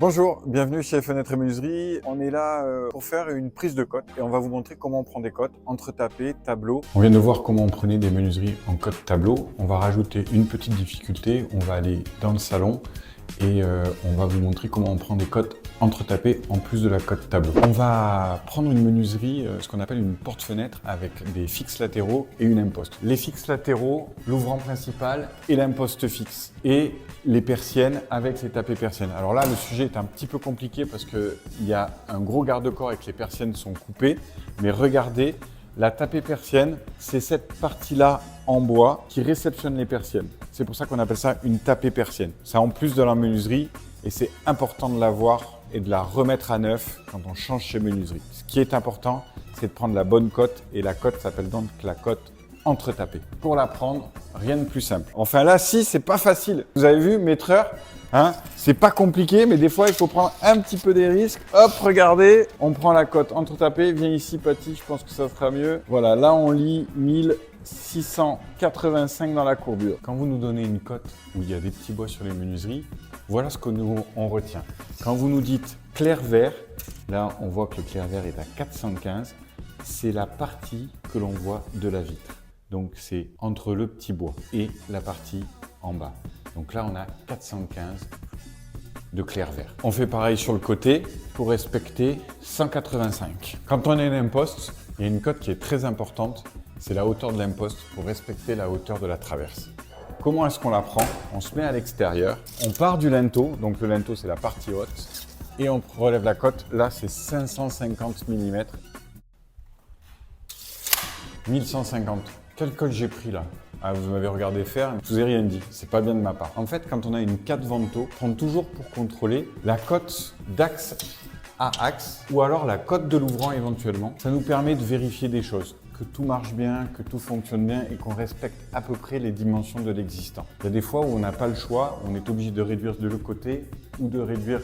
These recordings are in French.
Bonjour, bienvenue chez Fenêtre et Menuiserie. On est là pour faire une prise de cote et on va vous montrer comment on prend des cotes entre tapés, tableaux. On vient de voir comment on prenait des menuiseries en cote tableau. On va rajouter une petite difficulté. On va aller dans le salon et on va vous montrer comment on prend des cotes entre tapés en plus de la cote tableau. On va prendre une menuiserie, ce qu'on appelle une porte-fenêtre avec des fixes latéraux et une imposte. Les fixes latéraux, l'ouvrant principal et l'imposte fixe. Et les persiennes avec les tapés persiennes. Alors là, le sujet est un petit peu compliqué parce qu'il y a un gros garde-corps et que les persiennes sont coupées. Mais regardez, la tapée persienne, c'est cette partie-là en bois qui réceptionne les persiennes. C'est pour ça qu'on appelle ça une tapée persienne. C'est en plus de la menuiserie et c'est important de l'avoir et de la remettre à neuf quand on change chez menuiserie. Ce qui est important, c'est de prendre la bonne cote et la cote s'appelle donc la cote entre tapés. Pour la prendre, rien de plus simple. Enfin là, si, c'est pas facile. Vous avez vu, maîtreur, hein, c'est pas compliqué, mais des fois, il faut prendre un petit peu des risques. Hop, regardez, on prend la cote entre tapés. Viens ici, Paty, je pense que ça sera mieux. Voilà, là, on lit 1685 dans la courbure. Quand vous nous donnez une cote où il y a des petits bois sur les menuiseries, voilà ce que nous, on retient. Quand vous nous dites clair vert, là, on voit que le clair vert est à 415. C'est la partie que l'on voit de la vitre. Donc, c'est entre le petit bois et la partie en bas. Donc là, on a 415 de clair vert. On fait pareil sur le côté pour respecter 185. Quand on a une imposte, il y a une cote qui est très importante, c'est la hauteur de l'imposte pour respecter la hauteur de la traverse. Comment est-ce qu'on la prend? On se met à l'extérieur, on part du linteau, donc le linteau c'est la partie haute, et on relève la cote. Là, c'est 550 mm. 1150. Quelle cote j'ai pris là? Ah, vous m'avez regardé faire, je vous ai rien dit, c'est pas bien de ma part. En fait, quand on a une 4 Vento, prendre toujours pour contrôler la cote d'axe à axe ou alors la cote de l'ouvrant éventuellement. Ça nous permet de vérifier des choses, que tout marche bien, que tout fonctionne bien et qu'on respecte à peu près les dimensions de l'existant. Il y a des fois où on n'a pas le choix, on est obligé de réduire de l'autre côté ou de réduire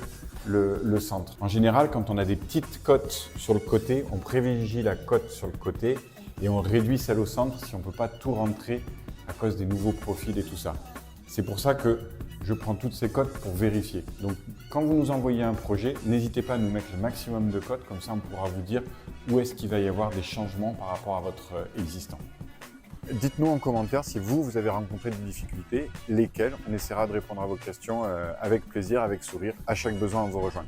le centre. En général, quand on a des petites cotes sur le côté, on privilégie la cote sur le côté et on réduit celle au centre si on ne peut pas tout rentrer à cause des nouveaux profils et tout ça. C'est pour ça que je prends toutes ces cotes pour vérifier. Donc, quand vous nous envoyez un projet, n'hésitez pas à nous mettre le maximum de cotes, comme ça on pourra vous dire où est-ce qu'il va y avoir des changements par rapport à votre existant. Dites-nous en commentaire si vous avez rencontré des difficultés, lesquelles. On essaiera de répondre à vos questions avec plaisir, avec sourire. À chaque besoin, on vous rejoint.